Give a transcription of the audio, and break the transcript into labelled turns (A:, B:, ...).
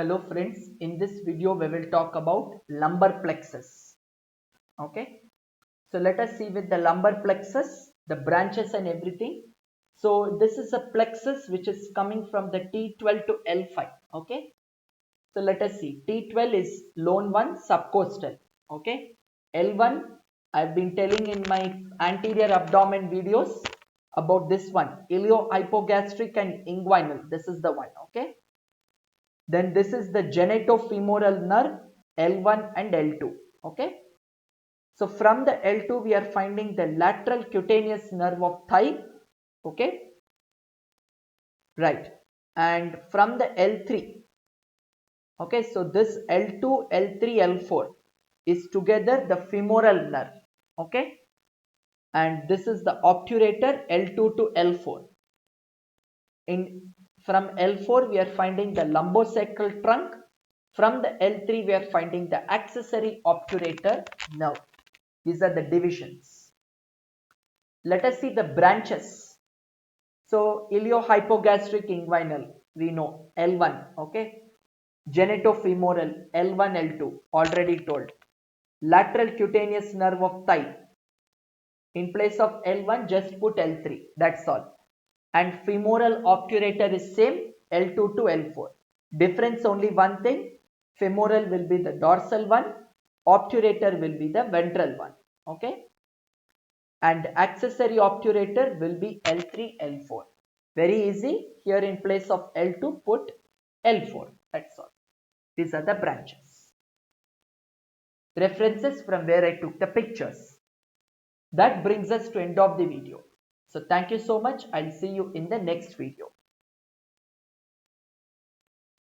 A: Hello friends, in this video we will talk about lumbar plexus. Okay, so let us see with the lumbar plexus, the branches and everything. So this is a plexus which is coming from the T12 to L5. Okay, so let us see. T12 is lone 1 subcostal. Okay, L1 I've been telling in my anterior abdomen videos about this one, iliohypogastric and inguinal. This is the one. Okay. Then this is the genitofemoral nerve L1 and L2. Okay. So from the L2 we are finding the lateral cutaneous nerve of thigh. Okay. Right. And from the L3. Okay. So this L2, L3, L4 is together the femoral nerve. Okay. And this is the obturator L2 to L4. In from L4 we are finding the lumbosacral trunk. From the L3 we are finding the accessory obturator nerve. These are the divisions. Let us see the branches. So iliohypogastric inguinal, we know L1. Okay. Genitofemoral L1, L2 already told. Lateral cutaneous nerve of thigh. In place of L1 just put L3. That's all. And femoral obturator is same L2 to L4. Difference only one thing, femoral will be the dorsal one, obturator will be the ventral one. Okay. And accessory obturator will be L3, L4. Very easy. Here in place of L2 put L4. That's all. These are the branches. References from where I took the pictures. That brings us to end of the video. So thank you so much. I'll see you in the next video.